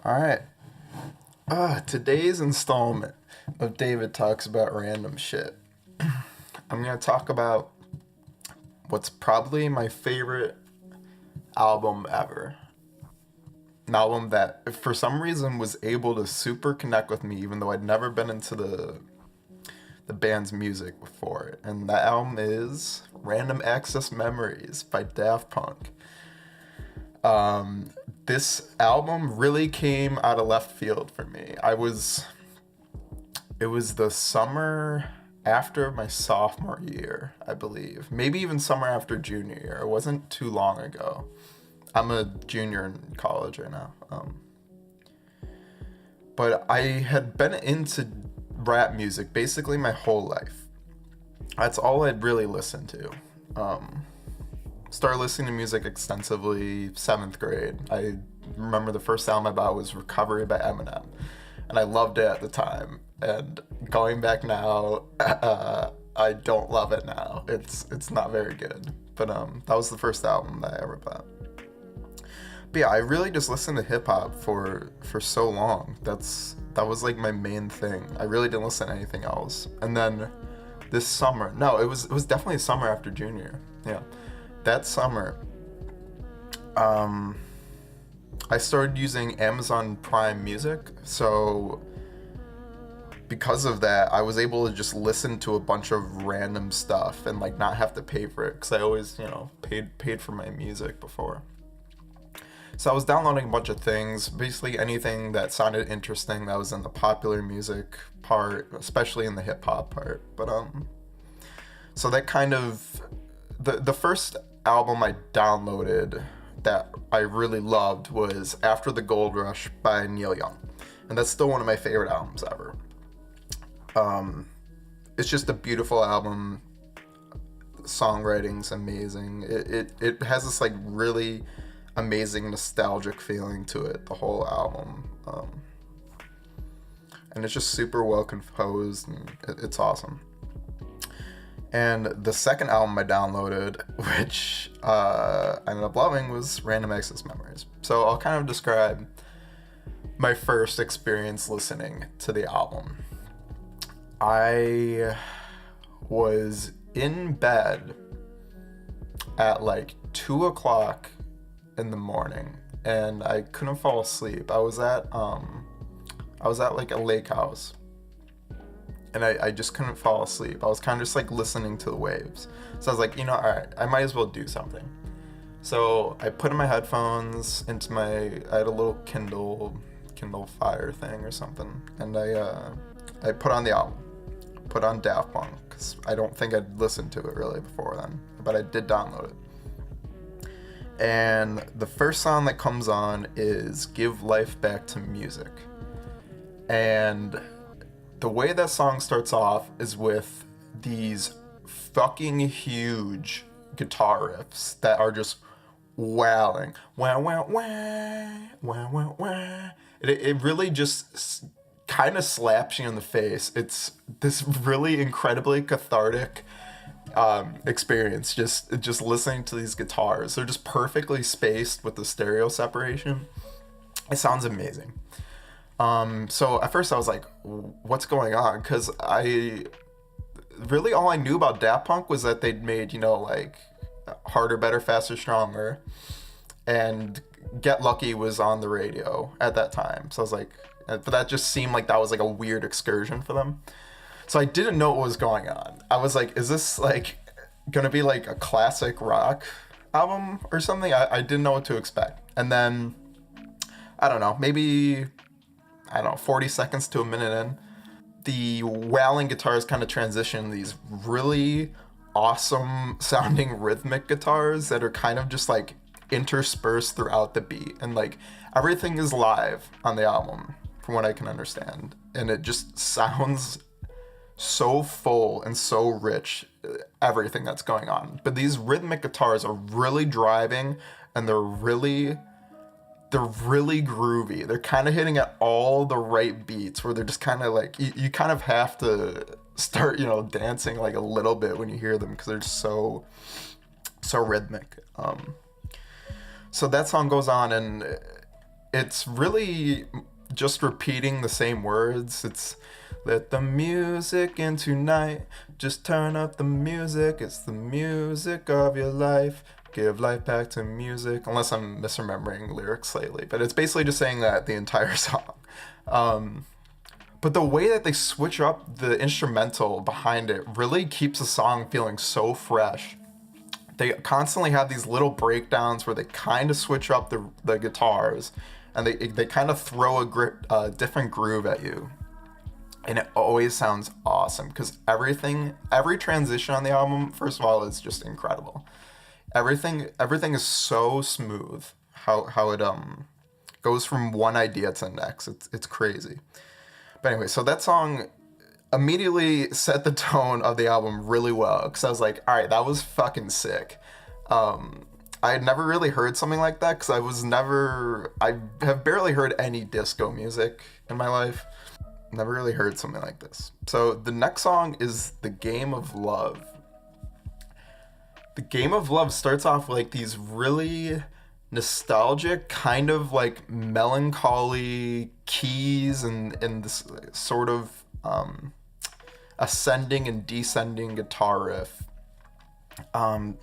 All right. Today's installment of David Talks About Random Shit. I'm going to talk about what's probably my favorite album ever. An album that, for some reason, was able to super connect with me, even though I'd never been into the band's music before. And that album is Random Access Memories by Daft Punk. This album really came out of left field for me. It was the summer after my sophomore year, I believe. Maybe even summer after junior year. It wasn't too long ago. I'm a junior in college right now. But I had been into rap music basically my whole life. That's all I'd really listened to. Started listening to music extensively 7th grade. I remember the first album I bought was Recovery by Eminem, and I loved it at the time. And going back now, I don't love it now. It's not very good. But that was the first album that I ever bought. But yeah, I really just listened to hip hop for so long. That was like my main thing. I really didn't listen to anything else. And then this summer, no, it was definitely summer after junior. Yeah. That summer, I started using Amazon Prime Music, so because of that, I was able to just listen to a bunch of random stuff and like not have to pay for it, because I always, paid for my music before. So I was downloading a bunch of things, basically anything that sounded interesting that was in the popular music part, especially in the hip hop part. But so that kind of the first album I downloaded that I really loved was After the Gold Rush by Neil Young, and that's still one of my favorite albums ever. It's just a beautiful album. Songwriting's amazing. It has this like really amazing nostalgic feeling to it, the whole album, and it's just super well composed, and it's awesome. And the second album I downloaded, which I ended up loving, was Random Access Memories. So I'll kind of describe my first experience listening to the album. I was in bed at like 2 o'clock in the morning, and I couldn't fall asleep. I was at like a lake house, and I just couldn't fall asleep. I was kind of just like listening to the waves. So I was like, all right, I might as well do something. So I put in my headphones into I had a little Kindle Fire thing or something, and I put on the album, put on Daft Punk, because I don't think I'd listened to it really before then, but I did download it. And the first song that comes on is Give Life Back to Music. And the way that song starts off is with these fucking huge guitar riffs that are just wailing. Wah, wah, wah, wah, wah, wah. It really just kind of slaps you in the face. It's this really incredibly cathartic experience, just listening to these guitars. They're just perfectly spaced with the stereo separation. It sounds amazing. So at first I was like, what's going on? Because all I knew about Daft Punk was that they'd made, like Harder, Better, Faster, Stronger, and Get Lucky was on the radio at that time. So I was like, but that just seemed like that was like a weird excursion for them. So I didn't know what was going on. I was like, is this like gonna be like a classic rock album or something? I didn't know what to expect. And then, I don't know, maybe 40 seconds to a minute in, the wailing guitars kind of transition these really awesome sounding rhythmic guitars that are kind of just like interspersed throughout the beat. And like everything is live on the album from what I can understand. And it just sounds so full and so rich, everything that's going on. But these rhythmic guitars are really driving, and they're really groovy. They're kind of hitting at all the right beats where they're just kind of like, you kind of have to start, dancing like a little bit when you hear them, because they're so rhythmic. So that song goes on, and it's really just repeating the same words. It's let the music in tonight. Just turn up the music. It's the music of your life. Give life back to music. Unless I'm misremembering lyrics slightly. But it's basically just saying that the entire song. But the way that they switch up the instrumental behind it really keeps the song feeling so fresh. They constantly have these little breakdowns where they kind of switch up the guitars, and they kind of throw a different groove at you. And it always sounds awesome because every transition on the album, first of all, is just incredible. Everything is so smooth. How it goes from one idea to the next. It's crazy. But anyway, so that song immediately set the tone of the album really well because I was like, all right, that was fucking sick. I had never really heard something like that because I have barely heard any disco music in my life. Never really heard something like this. So the next song is The Game of Love. The Game of Love starts off like these really nostalgic, kind of like melancholy keys and this sort of ascending and descending guitar riff. And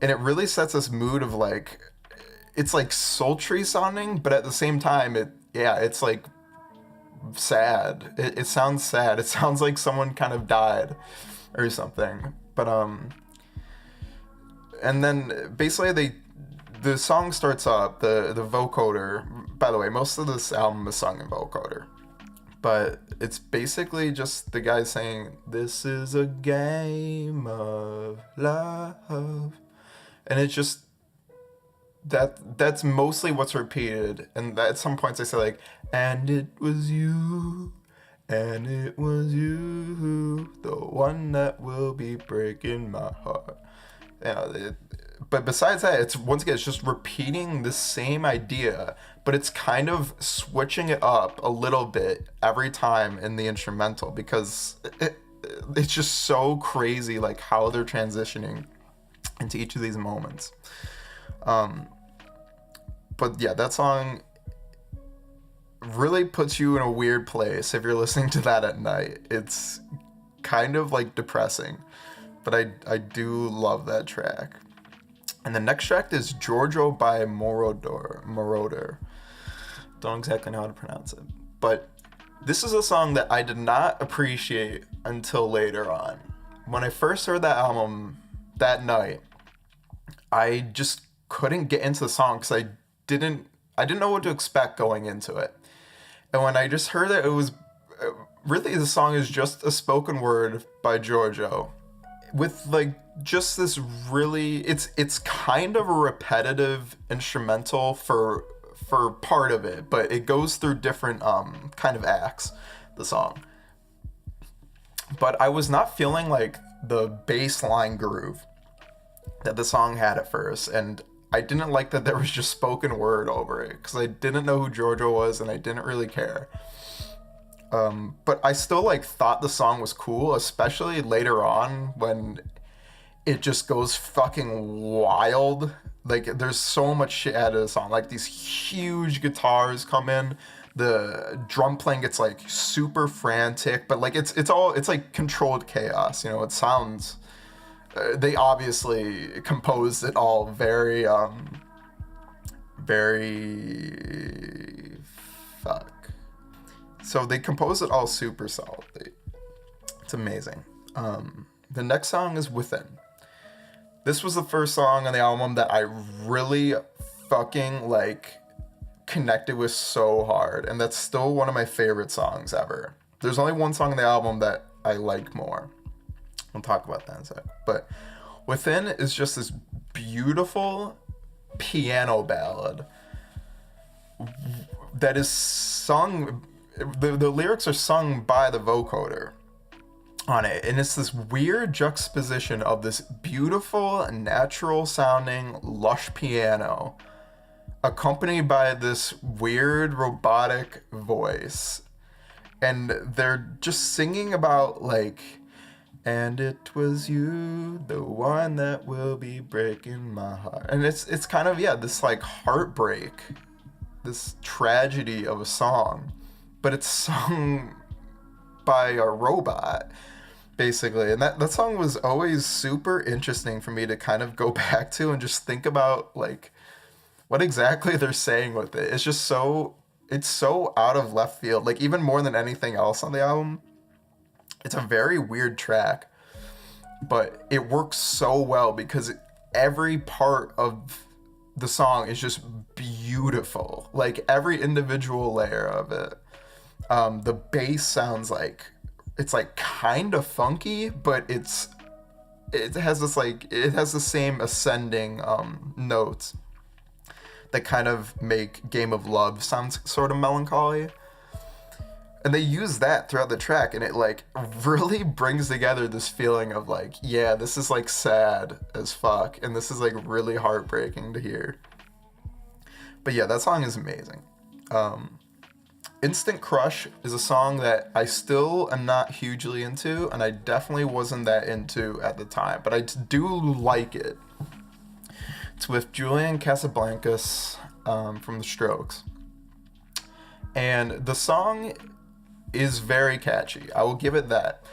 it really sets this mood of like, it's like sultry sounding, but at the same time, it's like sad. It sounds sad. It sounds like someone kind of died or something. But and then basically the song starts up, the vocoder. By the way, most of this album is sung in vocoder, but it's basically just the guy saying, "This is a game of love," and it's just that's mostly what's repeated. And at some points they say like, "And it was you, and it was you, the one that will be breaking my heart." But besides that, it's once again, it's just repeating the same idea, but it's kind of switching it up a little bit every time in the instrumental because it's just so crazy, like how they're transitioning into each of these moments. But yeah, that song really puts you in a weird place if you're listening to that at night. It's kind of like depressing, but I do love that track. And the next track is Giorgio by Moroder. Don't exactly know how to pronounce it. But this is a song that I did not appreciate until later on. When I first heard that album that night, I just couldn't get into the song because I didn't know what to expect going into it. And when I just heard that it was really, the song is just a spoken word by Giorgio with like just this really, it's kind of a repetitive instrumental for part of it, but it goes through different kind of acts, the song. But I was not feeling like the bass line groove that the song had at first, and I didn't like that there was just spoken word over it because I didn't know who Giorgio was and I didn't really care. But I still like thought the song was cool, especially later on when it just goes fucking wild. Like there's so much shit out of the song. Like these huge guitars come in, the drum playing gets like super frantic, but like it's like controlled chaos. You know, it sounds. They obviously composed it all very So they composed it all super solidly. It's amazing. The next song is Within. This was the first song on the album that I really fucking like connected with so hard, and that's still one of my favorite songs ever. There's only one song on the album that I like more. We'll talk about that in a sec. But Within is just this beautiful piano ballad that is sung. The lyrics are sung by the vocoder on it, and it's this weird juxtaposition of this beautiful, natural sounding, lush piano accompanied by this weird robotic voice, and they're just singing about like, and it was you, the one that will be breaking my heart. And it's kind of, yeah, this like heartbreak this tragedy of a song, but it's sung by a robot, basically. And that song was always super interesting for me to kind of go back to and just think about, like, what exactly they're saying with it. It's just it's so out of left field. Like, even more than anything else on the album, it's a very weird track, but it works so well because every part of the song is just beautiful. Like, every individual layer of it. The bass sounds like, it's like kind of funky, but it has the same ascending notes that kind of make Game of Love sound sort of melancholy. And they use that throughout the track, and it like really brings together this feeling of like, yeah, this is like sad as fuck, and this is like really heartbreaking to hear. But yeah, that song is amazing. Instant Crush is a song that I still am not hugely into, and I definitely wasn't that into at the time, but I do like it. It's with Julian Casablancas from The Strokes. And the song is very catchy. I will give it that.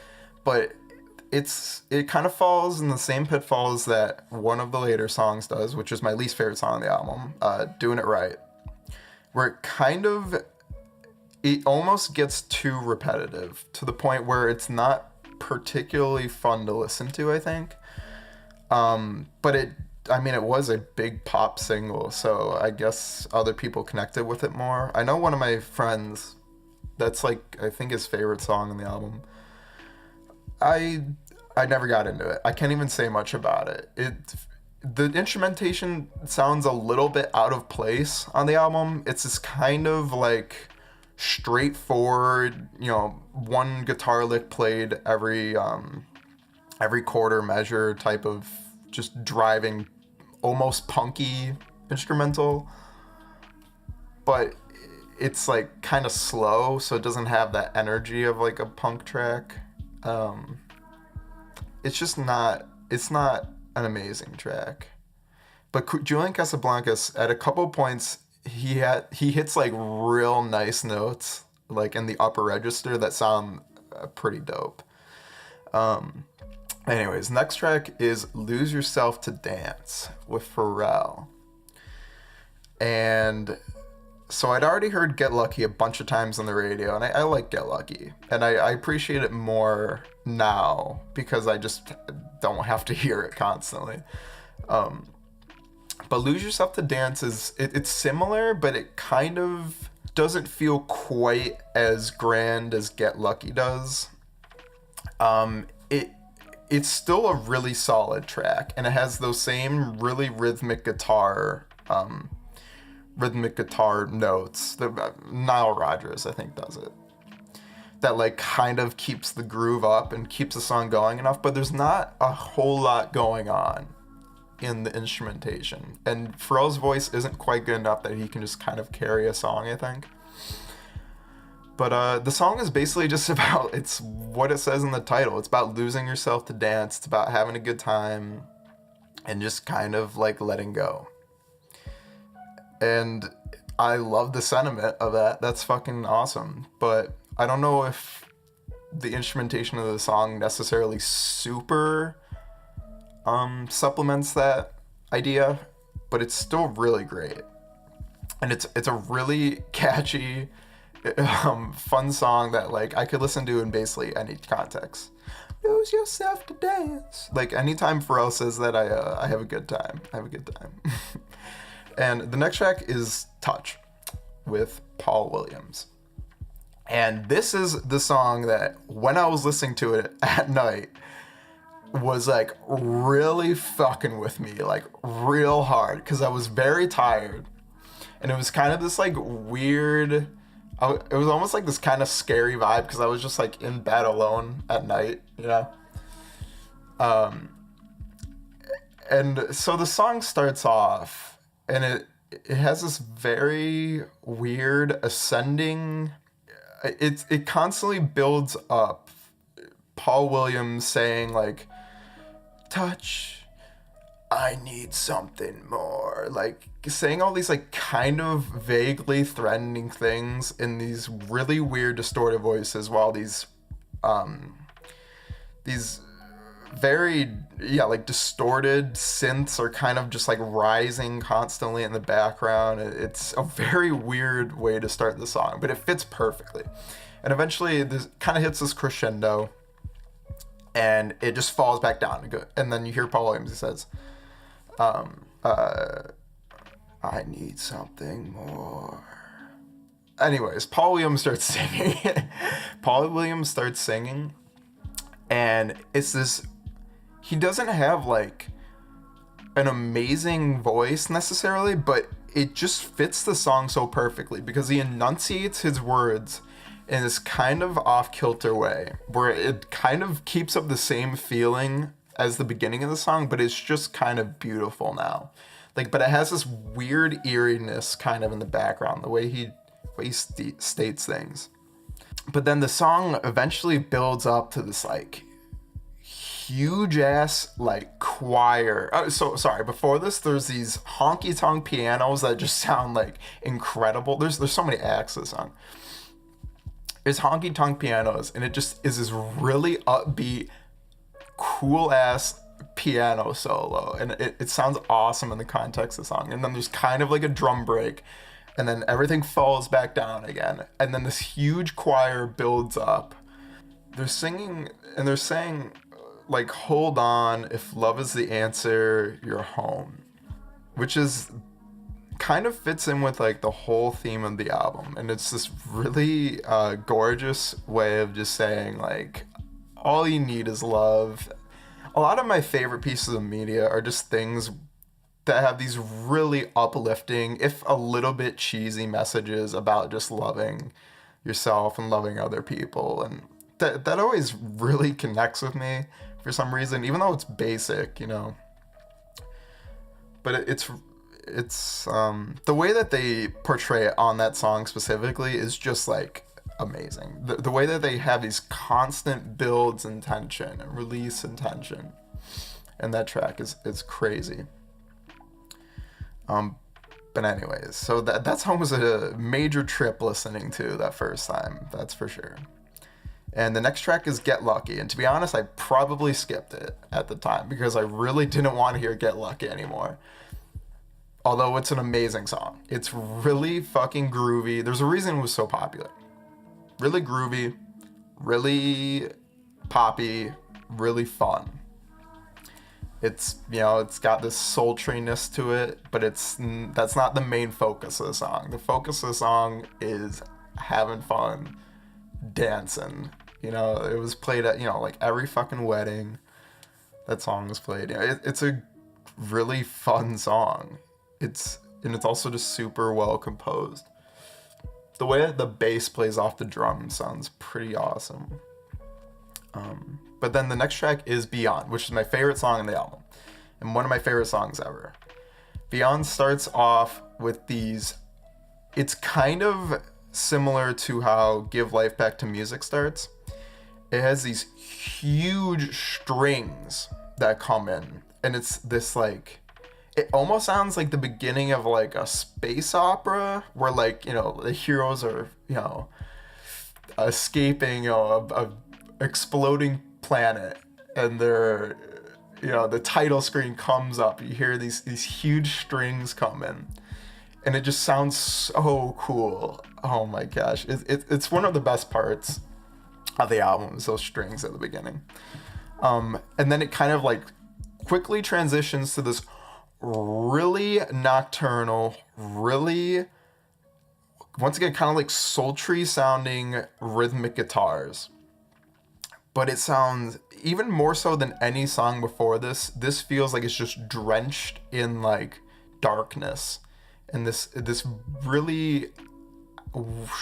But it kind of falls in the same pitfalls that one of the later songs does, which is my least favorite song on the album, Doing It Right. Where it almost gets too repetitive to the point where it's not particularly fun to listen to, I think. But it was a big pop single, so I guess other people connected with it more. I know one of my friends, that's like, I think his favorite song on the album. I never got into it. I can't even say much about it. The instrumentation sounds a little bit out of place on the album. It's this kind of like straightforward, one guitar lick played every quarter measure type of just driving, almost punky instrumental. But it's like kind of slow, so it doesn't have that energy of like a punk track. It's not an amazing track. But Julian Casablancas, at a couple points, he hits like real nice notes, like in the upper register, that sound pretty dope. Anyways, next track is Lose Yourself to Dance with Pharrell. And so I'd already heard Get Lucky a bunch of times on the radio, and I like Get Lucky. And I appreciate it more now because I just don't have to hear it constantly. But Lose Yourself to Dance it's similar, but it kind of doesn't feel quite as grand as Get Lucky does. It's still a really solid track, and it has those same really rhythmic guitar notes. Nile Rodgers, I think, does it. That like kind of keeps the groove up and keeps the song going enough, but there's not a whole lot going on in the instrumentation. And Pharrell's voice isn't quite good enough that he can just kind of carry a song, I think. But the song is basically just about, it's what it says in the title. It's about losing yourself to dance. It's about having a good time and just kind of like letting go. And I love the sentiment of that. That's fucking awesome. But I don't know if the instrumentation of the song necessarily super supplements that idea, but it's still really great. And it's a really catchy, fun song that like I could listen to in basically any context. Lose yourself to dance. Like anytime Pharrell says that, I have a good time. And the next track is Touch with Paul Williams. And this is the song that when I was listening to it at night was like really fucking with me, like real hard, because I was very tired. And it was kind of this like weird, it was almost like this kind of scary vibe because I was just like in bed alone at night, And so the song starts off and it has this very weird ascending, it constantly builds up. Paul Williams saying like, touch, I need something more. Like saying all these like kind of vaguely threatening things in these really weird distorted voices while these very like distorted synths are kind of just like rising constantly in the background. It's a very weird way to start the song, but it fits perfectly. And eventually this kind of hits this crescendo and it just falls back down. And then you hear Paul Williams, he says, I need something more. Anyways, Paul Williams starts singing. Paul Williams starts singing, and it's this. He doesn't have like an amazing voice necessarily, but it just fits the song so perfectly because he enunciates his words in this kind of off-kilter way where it kind of keeps up the same feeling as the beginning of the song, but it's just kind of beautiful now. Like, but it has this weird eeriness kind of in the background, the way he states things. But then the song eventually builds up to this like huge ass like choir. So sorry, before this there's these honky tonk pianos that just sound like incredible. There's so many acts to the song. There's honky tonk pianos, and it just is this really upbeat, cool ass piano solo, and it sounds awesome in the context of the song. And then there's kind of like a drum break, and then everything falls back down again, and then this huge choir builds up. They're singing and they're saying like, hold on, if love is the answer, you're home, which is kind of fits in with like the whole theme of the album. And it's this really gorgeous way of just saying like, all you need is love. A lot of my favorite pieces of media are just things that have these really uplifting, if a little bit cheesy messages about just loving yourself and loving other people. And that always really connects with me for some reason, even though it's basic, you know. But it's the way that they portray it on that song specifically is just like amazing. The way that they have these constant builds and tension and release and tension, and that track is crazy. But anyways, so that song was a major trip listening to that first time, that's for sure. And the next track is Get Lucky, and to be honest, I probably skipped it at the time because I really didn't want to hear Get Lucky anymore. Although it's an amazing song. It's really fucking groovy. There's a reason it was so popular. Really groovy, really poppy, really fun. It's, you know, it's got this sultriness to it, but that's not the main focus of the song. The focus of the song is having fun, dancing. You know, it was played at, you know, like every fucking wedding that song was played. You know, it's a really fun song. It's also just super well composed. The way that the bass plays off the drums sounds pretty awesome. But then the next track is Beyond, which is my favorite song in the album, and one of my favorite songs ever. Beyond starts off with these, it's kind of similar to how Give Life Back to Music starts. It has these huge strings that come in, and it's this like, it almost sounds like the beginning of like a space opera where like, you know, the heroes are, you know, escaping, you know, a exploding planet, and they're, you know, the title screen comes up, you hear these huge strings come in, and it just sounds so cool. Oh my gosh, it's one of the best parts of the album is those strings at the beginning. And then it kind of like quickly transitions to this really nocturnal, really, once again, kind of like sultry sounding rhythmic guitars. But it sounds even more so than any song before this. This feels like it's just drenched in like darkness and this really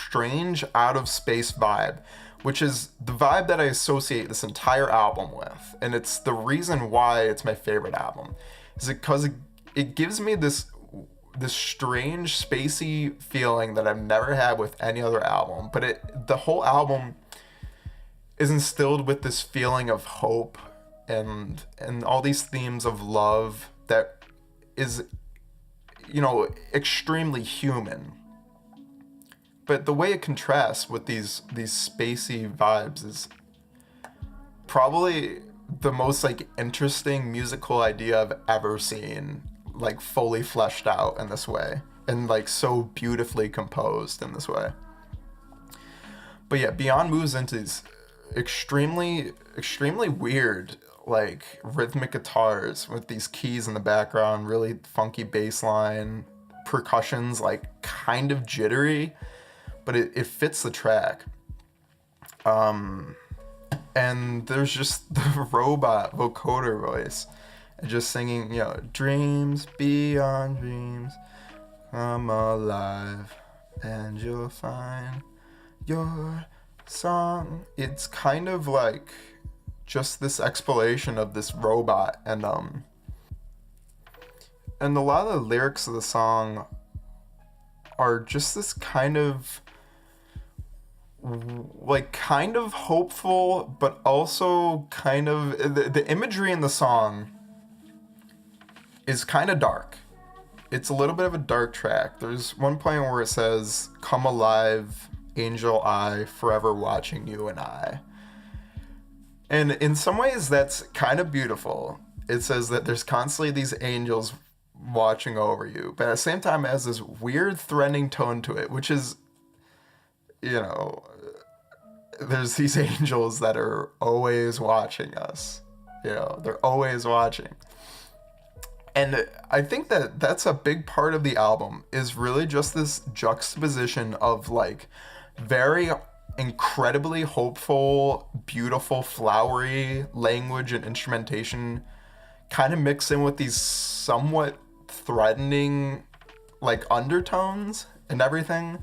strange out of space vibe, which is the vibe that I associate this entire album with. And it's the reason why it's my favorite album, is because it gives me this strange spacey feeling that I've never had with any other album. But the whole album is instilled with this feeling of hope and all these themes of love that is, extremely human. But the way it contrasts with these spacey vibes is probably the most like interesting musical idea I've ever seen, like fully fleshed out in this way and like so beautifully composed in this way. But yeah, Beyond moves into these extremely weird like rhythmic guitars with these keys in the background, really funky bass line, percussions like kind of jittery, but it fits the track. And there's just the robot vocoder voice just singing, dreams beyond dreams come alive and you'll find your song. It's kind of like just this exploration of this robot, and a lot of the lyrics of the song are just this kind of hopeful, but also kind of the imagery in the song is kind of dark. It's a little bit of a dark track. There's one point where it says, "Come alive, angel eye, forever watching you and I." And in some ways that's kind of beautiful. It says that there's constantly these angels watching over you, but at the same time it has this weird threatening tone to it, which is, there's these angels that are always watching us. They're always watching. And I think that that's a big part of the album, is really just this juxtaposition of like very incredibly hopeful, beautiful, flowery language and instrumentation kind of mixed in with these somewhat threatening like undertones and everything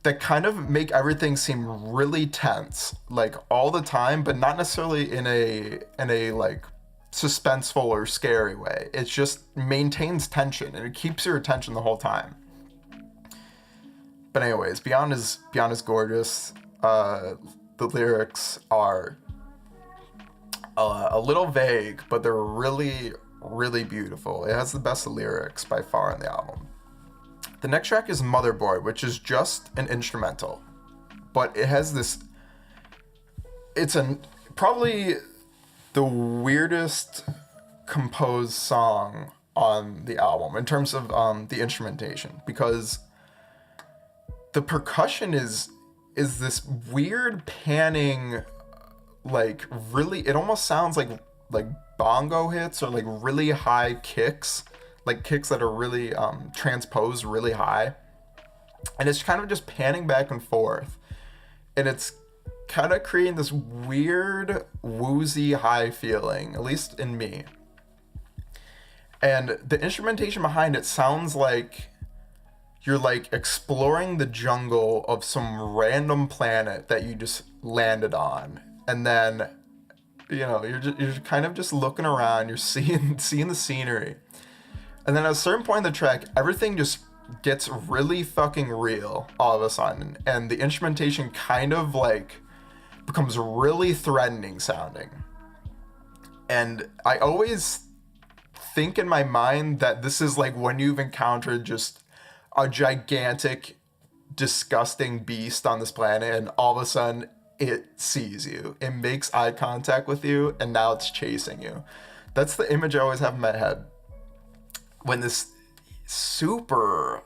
that kind of make everything seem really tense, like all the time, but not necessarily in a like suspenseful or scary way. It just maintains tension and it keeps your attention the whole time. But anyways, Beyond is gorgeous. The lyrics are a little vague, but they're really, really beautiful. It has the best lyrics by far on the album. The next track is Motherboard, which is just an instrumental, but it has this. It's probably the weirdest composed song on the album in terms of the instrumentation, because the percussion is this weird panning, like really, it almost sounds like bongo hits or like really high kicks, like kicks that are really transposed really high, and it's kind of just panning back and forth, and it's kind of creating this weird woozy high feeling, at least in me. And the instrumentation behind it sounds like you're like exploring the jungle of some random planet that you just landed on, and then you're kind of just looking around, you're seeing the scenery, and then at a certain point in the track everything just gets really fucking real all of a sudden, and the instrumentation kind of like becomes really threatening sounding. And I always think in my mind that this is like when you've encountered just a gigantic, disgusting beast on this planet, and all of a sudden it sees you, it makes eye contact with you, and now it's chasing you. That's the image I always have in my head when this super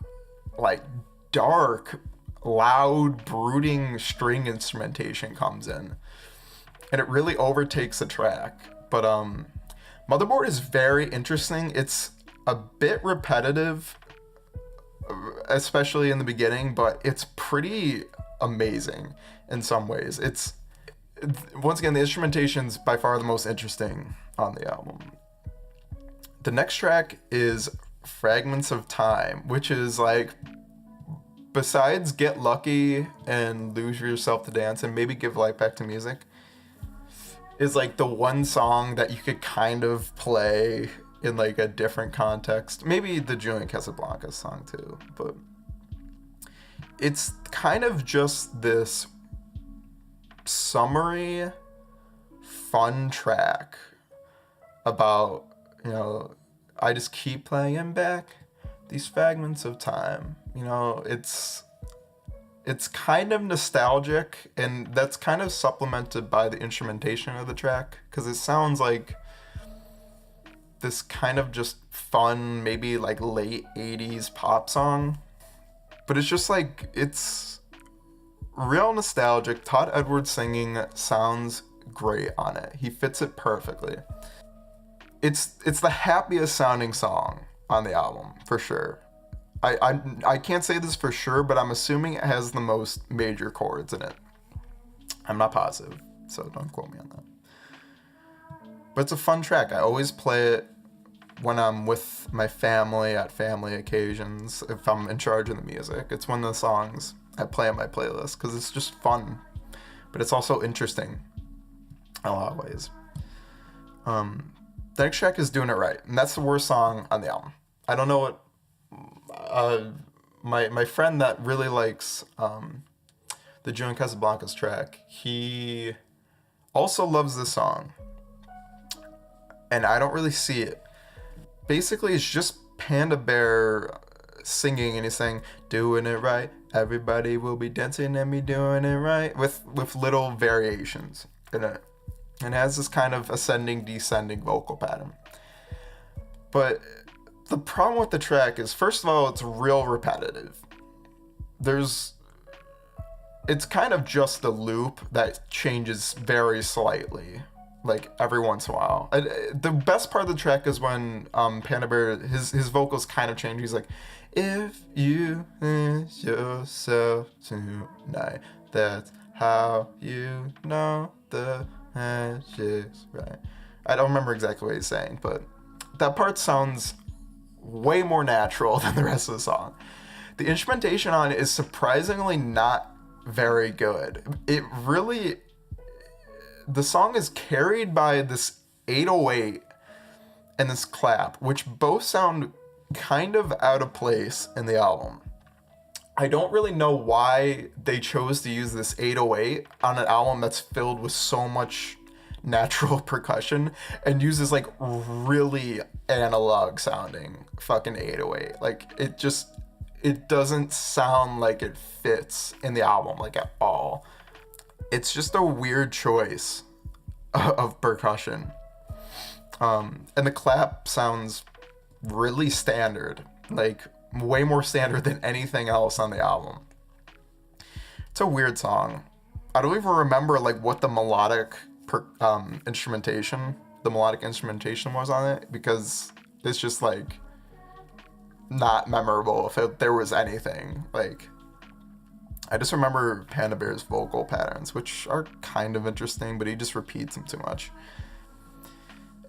like dark, loud, brooding string instrumentation comes in, and it really overtakes the track. But Motherboard is very interesting. It's a bit repetitive, especially in the beginning, but it's pretty amazing in some ways. It's, once again, the instrumentation's by far the most interesting on the album. The next track is Fragments of Time, which is like, besides Get Lucky and Lose Yourself to Dance and maybe Give Life Back to Music, is like the one song that you could kind of play in like a different context. Maybe the Julian Casablancas song too, but it's kind of just this summery, fun track about, I just keep playing back these fragments of time. You know, it's kind of nostalgic, and that's kind of supplemented by the instrumentation of the track, because it sounds like this kind of just fun, maybe like late 80s pop song. But it's just like, it's real nostalgic. Todd Edwards singing sounds great on it. He fits it perfectly. It's the happiest sounding song on the album, for sure. I can't say this for sure, but I'm assuming it has the most major chords in it. I'm not positive, so don't quote me on that. But it's a fun track. I always play it when I'm with my family at family occasions, if I'm in charge of the music. It's one of the songs I play on my playlist because it's just fun, but it's also interesting in a lot of ways. The next track is Doing It Right, and that's the worst song on the album. I don't know what my friend that really likes the Julian Casablancas track, he also loves this song, and I don't really see it. Basically, it's just Panda Bear singing, and he's saying, doing it right, everybody will be dancing and me doing it right, with little variations in it. And it has this kind of ascending, descending vocal pattern. But the problem with the track is, first of all, it's real repetitive. It's kind of just a loop that changes very slightly, like every once in a while. The best part of the track is when Panda Bear, his vocals kind of change. He's like, if you lose yourself tonight, that's how you know the magic's right. I don't remember exactly what he's saying, but that part sounds way more natural than the rest of the song. The instrumentation on it is surprisingly not very good. The song is carried by this 808 and this clap, which both sound kind of out of place in the album. I don't really know why they chose to use this 808 on an album that's filled with so much natural percussion and uses like really analog sounding fucking 808. Like it doesn't sound like it fits in the album like at all. It's just a weird choice of percussion. And the clap sounds really standard, like way more standard than anything else on the album. It's a weird song. I don't even remember like what the melodic instrumentation was on it, because it's just like not memorable if there was anything. Like, I just remember Panda Bear's vocal patterns, which are kind of interesting, but he just repeats them too much.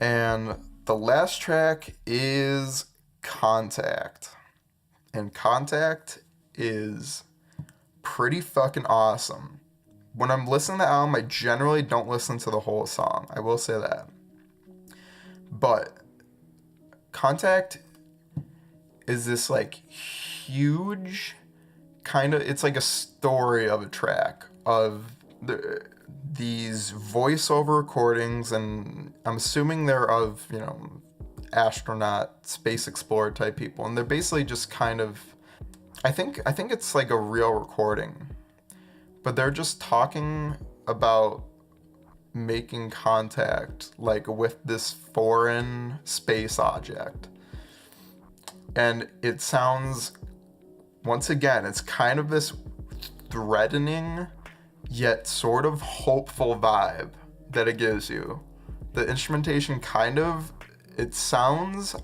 And the last track is Contact. And Contact is pretty fucking awesome. When I'm listening to the album, I generally don't listen to the whole song. I will say that. But Contact is this like huge kind of, it's like a story of a track of these voiceover recordings, and I'm assuming they're of, you know, astronaut, space explorer type people, and they're basically just kind of, I think it's like a real recording, but they're just talking about making contact like with this foreign space object. And it sounds, once again, it's kind of this threatening yet sort of hopeful vibe that it gives you. The instrumentation it sounds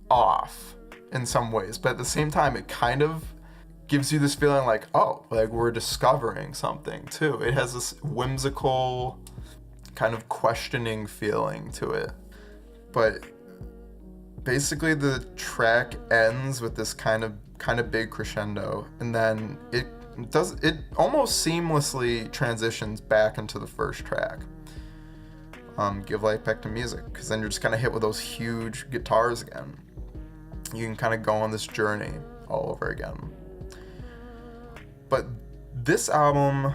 off in some ways, but at the same time, it kind of gives you this feeling like, oh, like we're discovering something too. It has this whimsical kind of questioning feeling to it. But basically the track ends with this kind of big crescendo, and then it almost seamlessly transitions back into the first track. Give life back to music, because then you're just kind of hit with those huge guitars again. You can kind of go on this journey all over again. But this album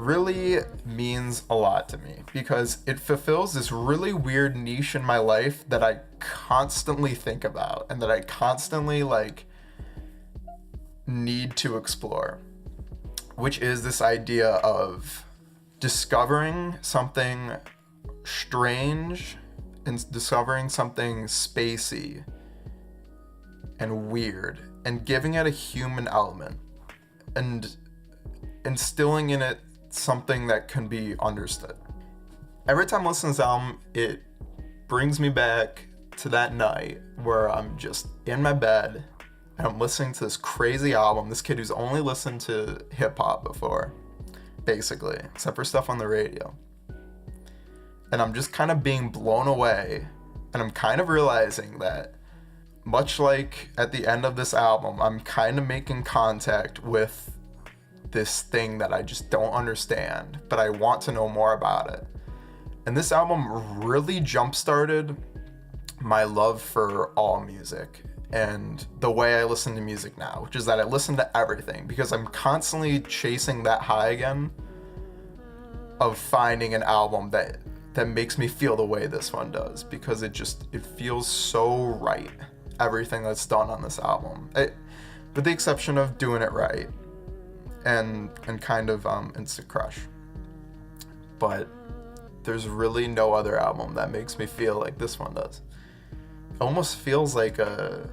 really means a lot to me because it fulfills this really weird niche in my life that I constantly think about and that I constantly like need to explore, which is this idea of discovering something strange and discovering something spacey and weird and giving it a human element and instilling in it something that can be understood. Every time I listen to this album, it brings me back to that night where I'm just in my bed and I'm listening to this crazy album. This kid who's only listened to hip hop before, basically, except for stuff on the radio. And I'm just kind of being blown away, and I'm kind of realizing that much like at the end of this album, I'm kind of making contact with this thing that I just don't understand, but I want to know more about it. And this album really jump-started my love for all music and the way I listen to music now, which is that I listen to everything because I'm constantly chasing that high again of finding an album that makes me feel the way this one does, because it feels so right, everything that's done on this album, with the exception of Doing It Right and kind of Instant Crush. But there's really no other album that makes me feel like this one does. It almost feels like a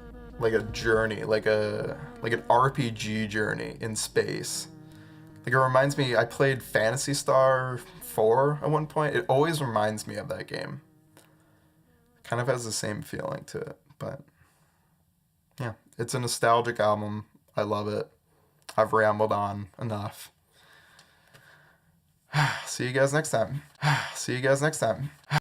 journey, like an RPG journey in space. Like, it reminds me, I played Phantasy Star 4 at one point. It always reminds me of that game. It kind of has the same feeling to it, but yeah, it's a nostalgic album. I love it. I've rambled on enough. See you guys next time. See you guys next time.